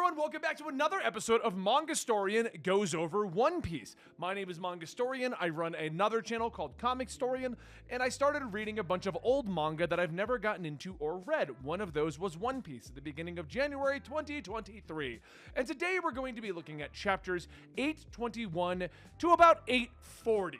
everyone, welcome back to another episode of Mangastorian Goes Over One Piece. My name is Mangastorian, I run another channel called Comicstorian, and I started reading a bunch of old manga that I've never gotten into or read. One of those was One Piece at the beginning of January 2023. And today we're going to be looking at chapters 821 to about 840.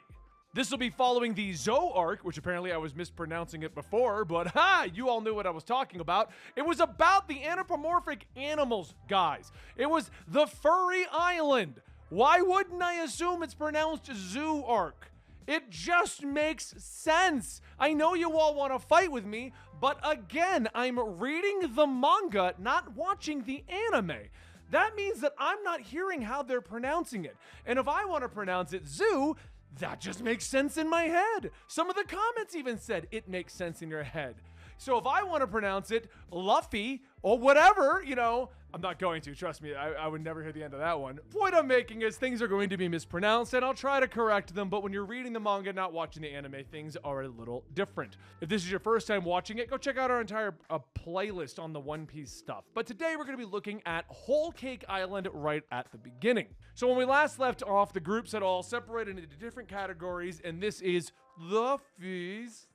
This will be following the Zou arc, which apparently I was mispronouncing it before, but you all knew what I was talking about. It was about the anthropomorphic animals, guys. It was the Furry Island. Why wouldn't I assume it's pronounced Zou arc? It just makes sense. I know you all want to fight with me, but again, I'm reading the manga, not watching the anime. That means that I'm not hearing how they're pronouncing it. And if I want to pronounce it Zou, that just makes sense in my head. Some of the comments even said it makes sense in your head. So if I want to pronounce it Luffy or whatever, you know, I'm not going to, trust me, I would never hear the end of that one. Point I'm making is things are going to be mispronounced and I'll try to correct them, but when you're reading the manga, not watching the anime, things are a little different. If this is your first time watching it, go check out our entire playlist on the One Piece stuff. But today we're going to be looking at Whole Cake Island right at the beginning. So when we last left off, the groups had all separated into different categories, and this is Luffy's.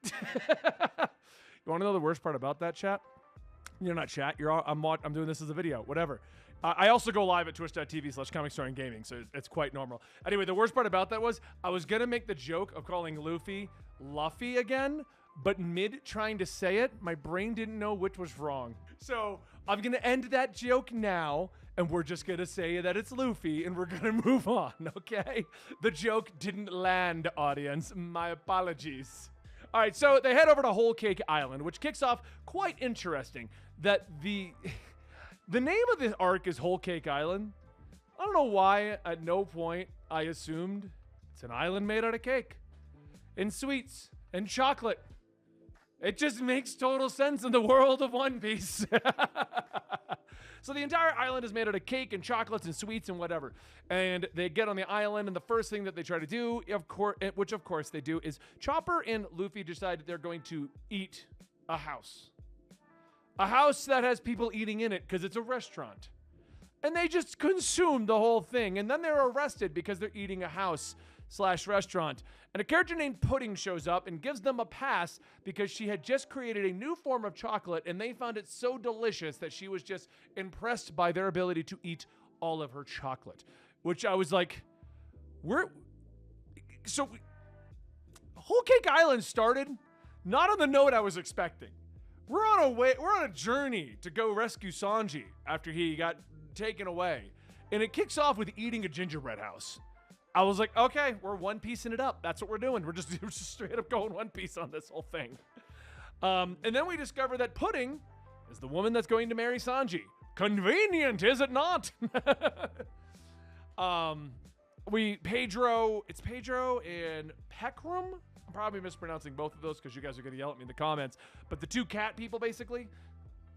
You want to know the worst part about that, chat? You're not chat. I'm doing this as a video. Whatever. I also go live at twitch.tv/comicstoriangaming, so it's quite normal. Anyway, the worst part about that was I was gonna make the joke of calling Luffy again, but mid trying to say it, my brain didn't know which was wrong. So I'm gonna end that joke now, and we're just gonna say that it's Luffy, and we're gonna move on. Okay? The joke didn't land, audience. My apologies. All right, so they head over to Whole Cake Island, which kicks off quite interesting. That the name of the arc is Whole Cake Island. I don't know why. At no point I assumed it's an island made out of cake and sweets and chocolate. It just makes total sense in the world of One Piece. So the entire island is made out of cake and chocolates and sweets and whatever. And they get on the island, and the first thing that they try to do, which of course they do, is Chopper and Luffy decide they're going to eat a house. A house that has people eating in it because it's a restaurant. And they just consume the whole thing. And then they're arrested because they're eating a house/restaurant. And a character named Pudding shows up and gives them a pass because she had just created a new form of chocolate and they found it so delicious that she was just impressed by their ability to eat all of her chocolate. Which I was like, Whole Cake Island started not on the note I was expecting. We're on a journey to go rescue Sanji after he got taken away. And it kicks off with eating a gingerbread house. I was like, okay, we're One Piecing it up. That's what we're doing. We're just straight up going One Piece on this whole thing. And then we discover that Pudding is the woman that's going to marry Sanji. Convenient, is it not? It's Pedro and Peckham. I'm probably mispronouncing both of those because you guys are going to yell at me in the comments. But the two cat people, basically.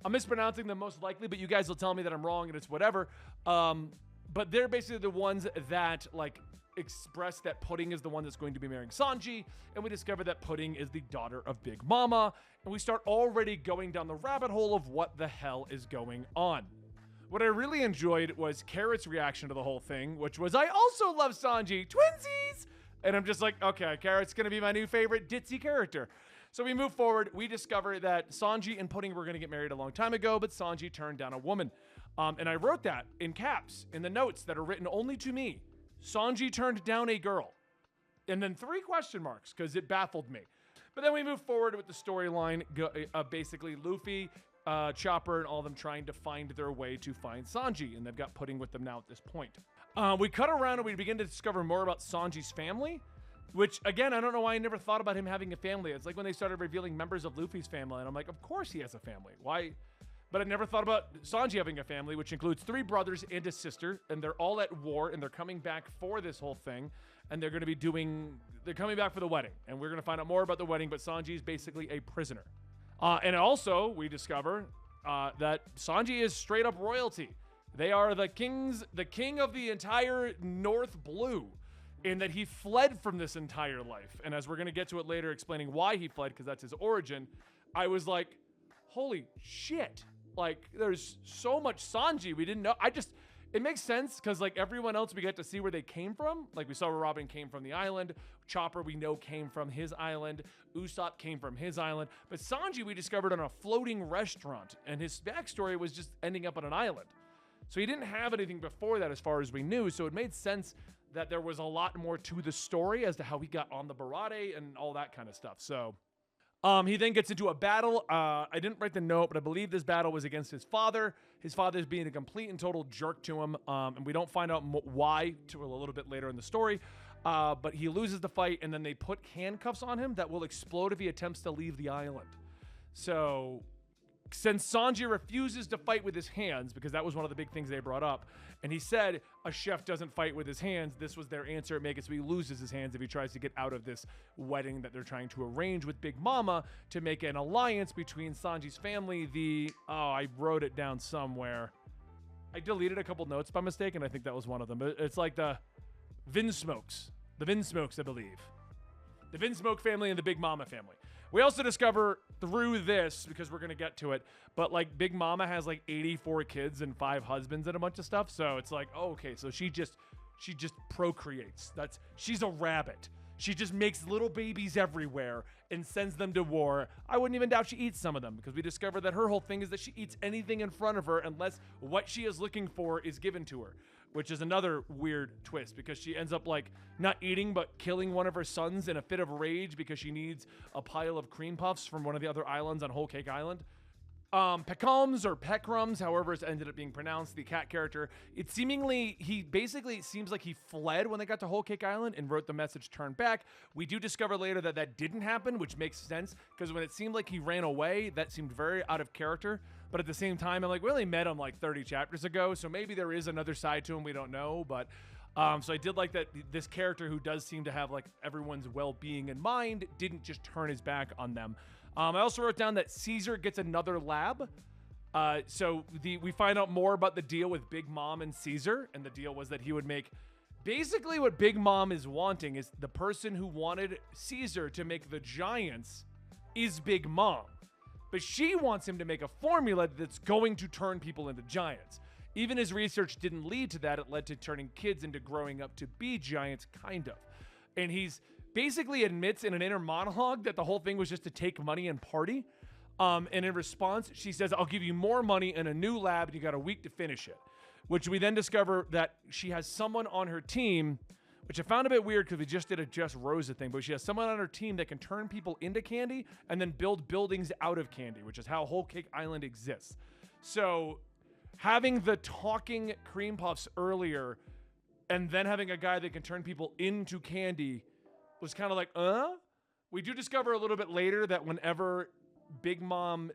I'm mispronouncing them most likely, but you guys will tell me that I'm wrong and it's whatever. But they're basically the ones that, like, express that Pudding is the one that's going to be marrying Sanji, and we discover that Pudding is the daughter of Big Mama, and we start already going down the rabbit hole of what the hell is going on. What I really enjoyed was Carrot's reaction to the whole thing, which was, I also love Sanji, twinsies! And I'm just like, okay, Carrot's gonna be my new favorite ditzy character. So we move forward, we discover that Sanji and Pudding were gonna get married a long time ago, but Sanji turned down a woman. And I wrote that in caps in the notes that are written only to me. Sanji turned down a girl. And then 3 question marks, because it baffled me. But then we move forward with the storyline, basically Luffy, Chopper, and all of them trying to find their way to find Sanji. And they've got Pudding with them now at this point. We cut around and we begin to discover more about Sanji's family. Which, again, I don't know why I never thought about him having a family. It's like when they started revealing members of Luffy's family, and I'm like, of course he has a family. Why? But I never thought about Sanji having a family, which includes 3 brothers and a sister, and they're all at war, and they're coming back for this whole thing, and they're coming back for the wedding, and we're going to find out more about the wedding, but Sanji's basically a prisoner. And also, we discover that Sanji is straight up royalty. They are the king of the entire North Blue. In that he fled from this entire life. And as we're going to get to it later explaining why he fled, because that's his origin, I was like, holy shit. Like, there's so much Sanji we didn't know. It makes sense because, like, everyone else, we get to see where they came from. Like, we saw where Robin came from the island. Chopper, we know, came from his island. Usopp came from his island. But Sanji, we discovered on a floating restaurant, and his backstory was just ending up on an island. So he didn't have anything before that as far as we knew, so it made sense that there was a lot more to the story as to how he got on the Barate and all that kind of stuff. So he then gets into a battle. I didn't write the note, but I believe this battle was against his father. His father's being a complete and total jerk to him, and we don't find out why till a little bit later in the story. But he loses the fight, and then they put handcuffs on him that will explode if he attempts to leave the island. So since Sanji refuses to fight with his hands, because that was one of the big things they brought up, and he said a chef doesn't fight with his hands, this was their answer. It makes it so he loses his hands if he tries to get out of this wedding that they're trying to arrange with Big Mama to make an alliance between Sanji's family. I wrote it down somewhere. I deleted a couple notes by mistake, and I think that was one of them. It's like the Vinsmokes. The Vinsmokes, I believe. The Vinsmoke family and the Big Mama family. We also discover through this, because we're going to get to it, but like Big Mama has like 84 kids and 5 husbands and a bunch of stuff. So it's like, oh, okay, so she just procreates. She's a rabbit. She just makes little babies everywhere and sends them to war. I wouldn't even doubt she eats some of them, because we discovered that her whole thing is that she eats anything in front of her unless what she is looking for is given to her, which is another weird twist, because she ends up like not eating but killing one of her sons in a fit of rage because she needs a pile of cream puffs from one of the other islands on Whole Cake Island. Pecums or Peckrums, however it's ended up being pronounced, the cat character, he basically seems like he fled when they got to Whole Cake Island and wrote the message turn back. We do discover later that didn't happen, which makes sense, because when it seemed like he ran away, that seemed very out of character. But at the same time, I'm like, we only met him like 30 chapters ago, so maybe there is another side to him we don't know. But so I did like that this character, who does seem to have like everyone's well-being in mind, didn't just turn his back on them. I also wrote down that Caesar gets another lab. So we find out more about the deal with Big Mom and Caesar, and the deal was that he would make basically what Big Mom is wanting is the person who wanted Caesar to make the giants is Big Mom. But she wants him to make a formula that's going to turn people into giants. Even his research didn't lead to that. It led to turning kids into growing up to be giants, kind of. And he's basically admits in an inner monologue that the whole thing was just to take money and party. And in response, she says, I'll give you more money and a new lab, and you got a week to finish it. Which we then discover that she has someone on her team, which I found a bit weird because we just did a Just Rosa thing, but she has someone on her team that can turn people into candy and then build buildings out of candy, which is how Whole Cake Island exists. So having the talking cream puffs earlier and then having a guy that can turn people into candy was kind of like, We do discover a little bit later that whenever Big Mom,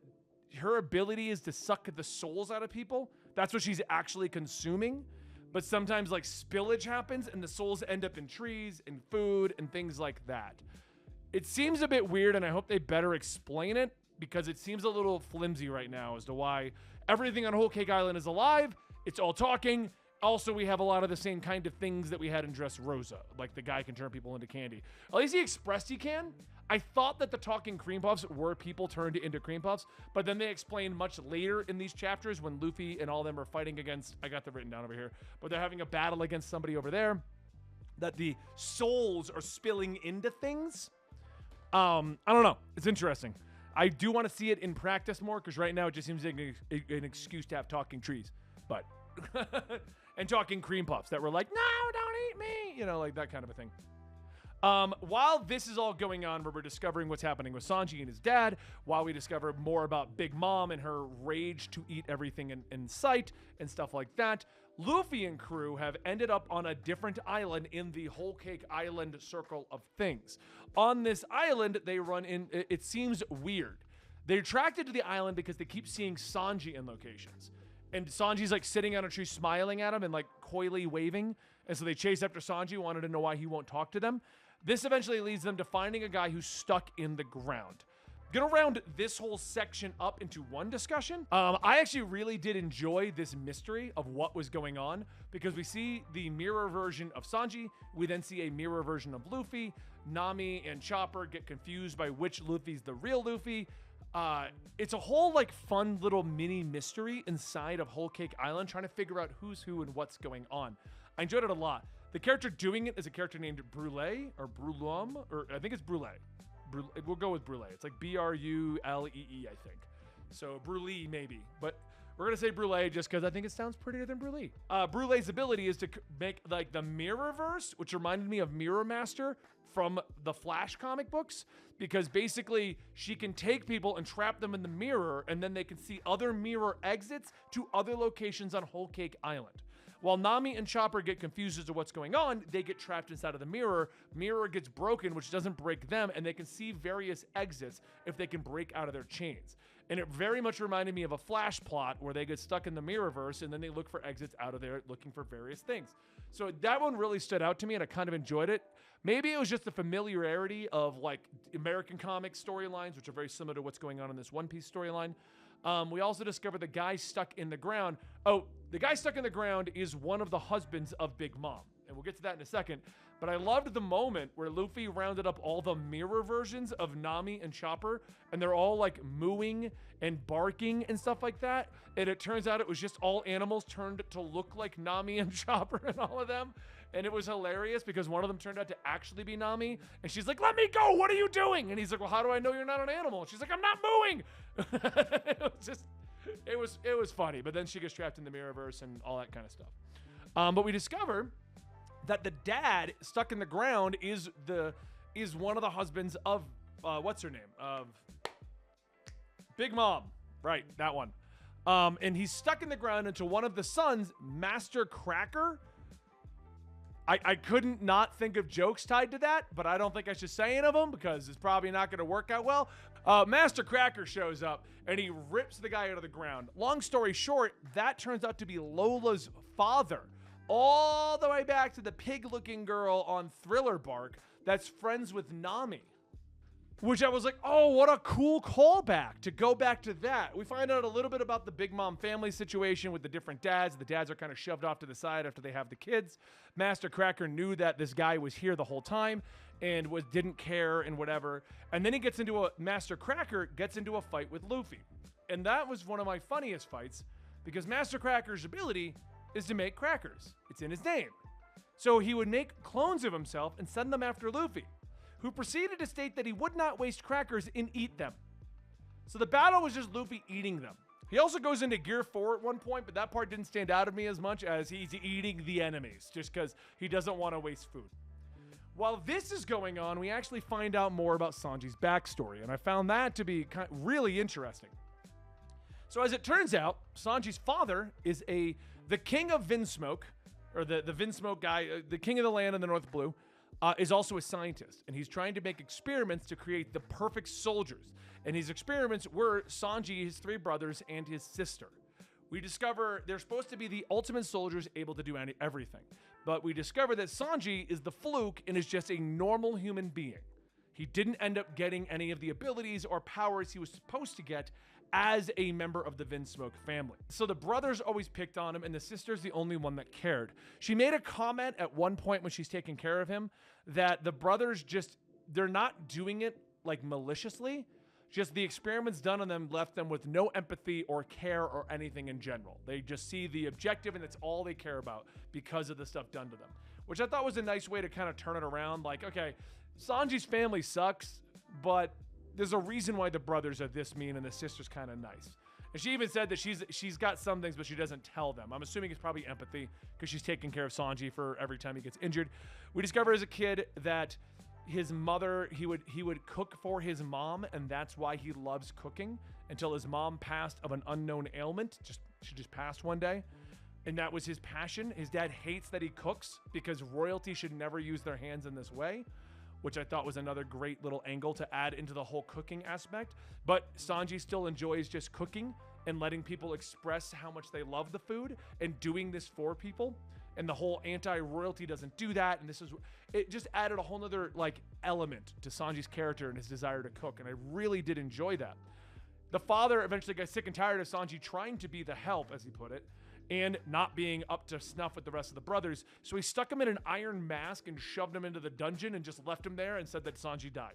her ability is to suck the souls out of people. That's what she's actually consuming. But sometimes like spillage happens and the souls end up in trees and food and things like that. It seems a bit weird, and I hope they better explain it, because it seems a little flimsy right now as to why everything on Whole Cake Island is alive. It's all talking. Also, we have a lot of the same kind of things that we had in Dressrosa, like the guy can turn people into candy. At least he expressed he can. I thought that the talking cream puffs were people turned into cream puffs, but then they explained much later in these chapters when Luffy and all of them are fighting against, I got them written down over here, but they're having a battle against somebody over there, that the souls are spilling into things. I don't know. It's interesting. I do want to see it in practice more, because right now it just seems like an excuse to have talking trees. But and talking cream puffs that were like, no, don't eat me, you know, like that kind of a thing. While this is all going on, where we're discovering what's happening with Sanji and his dad, while we discover more about Big Mom and her rage to eat everything in sight and stuff like that, Luffy and crew have ended up on a different island in the Whole Cake Island circle of things. On this island, they run in, it seems weird. They're attracted to the island because they keep seeing Sanji in locations. And Sanji's like sitting on a tree smiling at him and like coyly waving. And so they chase after Sanji, wanted to know why he won't talk to them. This eventually leads them to finding a guy who's stuck in the ground. Gonna round this whole section up into one discussion. I actually really did enjoy this mystery of what was going on, because we see the mirror version of Sanji. We then see a mirror version of Luffy. Nami and Chopper get confused by which Luffy's the real Luffy. It's a whole like fun little mini mystery inside of Whole Cake Island, trying to figure out who's who and what's going on. I enjoyed it a lot. The character doing it is a character named Brule or Brulum, or I think it's Brule. We'll go with Brule. It's like Brulee, I think. So Brule maybe, but we're gonna say Brule just because I think it sounds prettier than Brule. Brule's ability is to make like the Mirrorverse, which reminded me of Mirror Master from the Flash comic books, because basically she can take people and trap them in the mirror, and then they can see other mirror exits to other locations on Whole Cake Island. While Nami and Chopper get confused as to what's going on, they get trapped inside of the mirror. Mirror gets broken, which doesn't break them, and they can see various exits if they can break out of their chains. And it very much reminded me of a Flash plot where they get stuck in the Mirrorverse and then they look for exits out of there looking for various things. So that one really stood out to me and I kind of enjoyed it. Maybe it was just the familiarity of like American comic storylines, which are very similar to what's going on in this One Piece storyline. We also discovered the guy stuck in the ground. Oh, the guy stuck in the ground is one of the husbands of Big Mom. And we'll get to that in a second. But I loved the moment where Luffy rounded up all the mirror versions of Nami and Chopper, and they're all like mooing and barking and stuff like that. And it turns out it was just all animals turned to look like Nami and Chopper and all of them. And it was hilarious because one of them turned out to actually be Nami. And she's like, "Let me go, what are you doing?" And he's like, "Well, how do I know you're not an animal?" And she's like, "I'm not mooing." it was funny. But then she gets trapped in the Mirrorverse and all that kind of stuff. But we discover that the dad stuck in the ground is one of the husbands of what's her name? Of Big Mom. Right, that one. And he's stuck in the ground until one of the sons, Master Cracker. I couldn't not think of jokes tied to that, but I don't think I should say any of them because it's probably not going to work out well. Master Cracker shows up and he rips the guy out of the ground. Long story short, that turns out to be Lola's father. All the way back to the pig-looking girl on Thriller Bark that's friends with Nami. Which I was like, oh, what a cool callback to go back to that. We find out a little bit about the Big Mom family situation with the different dads. The dads are kind of shoved off to the side after they have the kids. Master Cracker knew that this guy was here the whole time and didn't care and whatever. And then Master Cracker gets into a fight with Luffy. And that was one of my funniest fights because Master Cracker's ability is to make crackers. It's in his name. So he would make clones of himself and send them after Luffy, who proceeded to state that he would not waste crackers and eat them. So the battle was just Luffy eating them. He also goes into Gear 4 at one point, but that part didn't stand out to me as much as he's eating the enemies, just because he doesn't want to waste food. While this is going on, we actually find out more about Sanji's backstory, and I found that to be really interesting. So as it turns out, Sanji's father is the king of Vinsmoke, or the Vinsmoke guy, the king of the land in the North Blue, is also a scientist, and he's trying to make experiments to create the perfect soldiers. And his experiments were Sanji, his 3 brothers, and his sister. We discover they're supposed to be the ultimate soldiers able to do everything. But we discover that Sanji is the fluke and is just a normal human being. He didn't end up getting any of the abilities or powers he was supposed to get as a member of the Vinsmoke family. So the brothers always picked on him, and the sister's the only one that cared. She made a comment at one point when she's taking care of him that the brothers they're not doing it like maliciously, just the experiments done on them left them with no empathy or care or anything in general. They just see the objective and that's all they care about because of the stuff done to them, which I thought was a nice way to kind of turn it around. Like, okay, Sanji's family sucks, but there's a reason why the brothers are this mean and the sister's kind of nice. And she even said that she's got some things, but she doesn't tell them. I'm assuming it's probably empathy because she's taking care of Sanji for every time he gets injured. We discovered as a kid that his mother, he would cook for his mom, and that's why he loves cooking until his mom passed of an unknown ailment. She just passed one day. And that was his passion. His dad hates that he cooks because royalty should never use their hands in this way, which I thought was another great little angle to add into the whole cooking aspect. But Sanji still enjoys just cooking and letting people express how much they love the food and doing this for people. And the whole anti-royalty doesn't do that. And it just added a whole nother element to Sanji's character and his desire to cook. And I really did enjoy that. The father eventually got sick and tired of Sanji trying to be the help, as he put it, and not being up to snuff with the rest of the brothers. So he stuck him in an iron mask and shoved him into the dungeon and just left him there and said that Sanji died.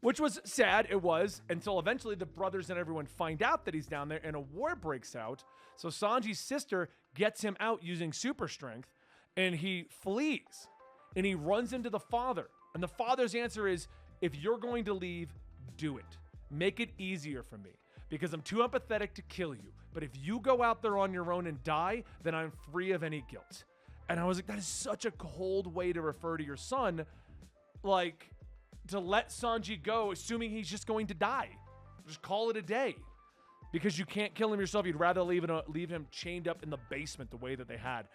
which was sad. It was, until eventually the brothers and everyone find out that he's down there and a war breaks out. So Sanji's sister gets him out using super strength and he flees and he runs into the father. And the father's answer is, if you're going to leave, do it. Make it easier for me because I'm too empathetic to kill you. But if you go out there on your own and die, then I'm free of any guilt. And I was like, that is such a cold way to refer to your son. Like, to let Sanji go, assuming he's just going to die. Just call it a day. Because you can't kill him yourself. You'd rather leave him chained up in the basement the way that they had.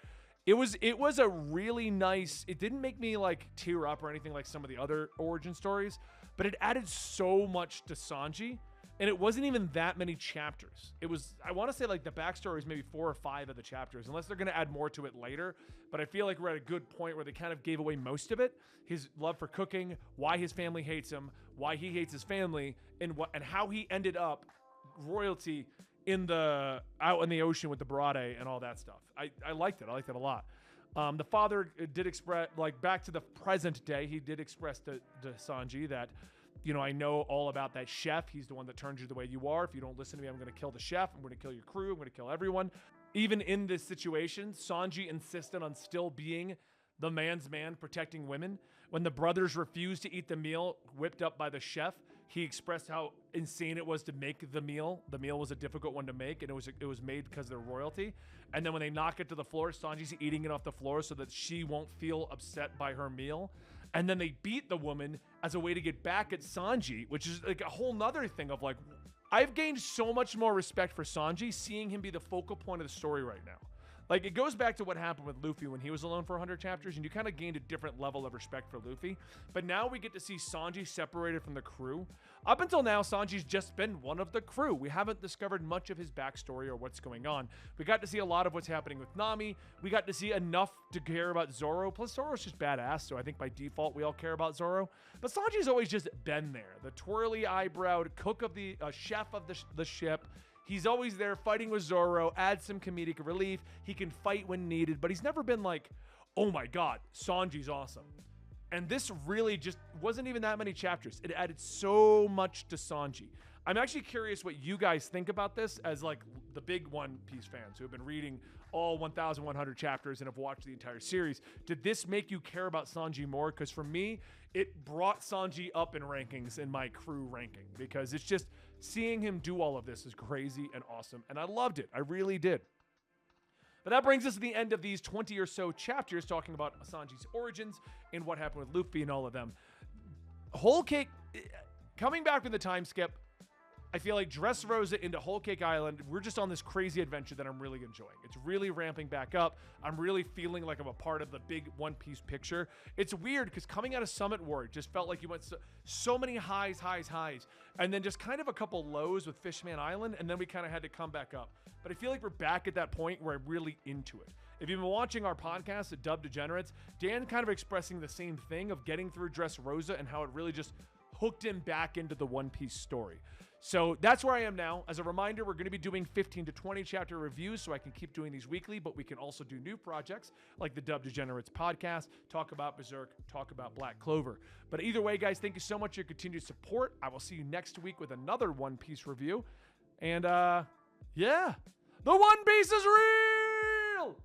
It was a really nice, it didn't make me like tear up or anything like some of the other origin stories, but it added so much to Sanji. And it wasn't even that many chapters. It was, I want to say like the backstory is maybe 4 or 5 of the chapters, unless they're going to add more to it later. But I feel like we're at a good point where they kind of gave away most of it. His love for cooking, why his family hates him, why he hates his family, and how he ended up royalty out in the ocean with the Barade and all that stuff. I liked it. I liked it a lot. The father did express, like back to the present day, he did express to Sanji that, you know, I know all about that chef. He's the one that turns you the way you are. If you don't listen to me, I'm going to kill the chef. I'm going to kill your crew. I'm going to kill everyone. Even in this situation, Sanji insisted on still being the man's man protecting women. When the brothers refused to eat the meal whipped up by the chef, he expressed how insane it was to make the meal. The meal was a difficult one to make, and it was made because of their royalty. And then when they knock it to the floor, Sanji's eating it off the floor so that she won't feel upset by her meal. And then they beat the woman as a way to get back at Sanji, which is like a whole nother thing of like, I've gained so much more respect for Sanji seeing him be the focal point of the story right now. Like, it goes back to what happened with Luffy when he was alone for 100 chapters, and you kind of gained a different level of respect for Luffy. But now we get to see Sanji separated from the crew. Up until now, Sanji's just been one of the crew. We haven't discovered much of his backstory or what's going on. We got to see a lot of what's happening with Nami. We got to see enough to care about Zoro. Plus, Zoro's just badass, so I think by default we all care about Zoro. But Sanji's always just been there. The twirly eyebrowed cook of the chef of the ship. He's always there fighting with Zoro, adds some comedic relief. He can fight when needed, but he's never been like, oh my God, Sanji's awesome. And this really just wasn't even that many chapters. It added so much to Sanji. I'm actually curious what you guys think about this as like the big One Piece fans who have been reading all 1,100 chapters and have watched the entire series. Did this make you care about Sanji more? Because for me, it brought Sanji up in rankings in my crew ranking because it's just seeing him do all of this is crazy and awesome. And I loved it. I really did. But that brings us to the end of these 20 or so chapters talking about Sanji's origins and what happened with Luffy and all of them. Whole Cake, coming back from the time skip, I feel like Dressrosa into Whole Cake Island, we're just on this crazy adventure that I'm really enjoying. It's really ramping back up. I'm really feeling like I'm a part of the big One Piece picture. It's weird because coming out of Summit War, it just felt like you went so many highs, and then just kind of a couple lows with Fishman Island, and then we kind of had to come back up. But I feel like we're back at that point where I'm really into it. If you've been watching our podcast at Dub Degenerates, Dan kind of expressing the same thing of getting through Dressrosa and how it really just hooked him back into the One Piece story. So that's where I am now. As a reminder, we're going to be doing 15 to 20 chapter reviews so I can keep doing these weekly, but we can also do new projects like the Dub Degenerates podcast, talk about Berserk, talk about Black Clover. But either way, guys, thank you so much for your continued support. I will see you next week with another One Piece review. And yeah, the One Piece is real!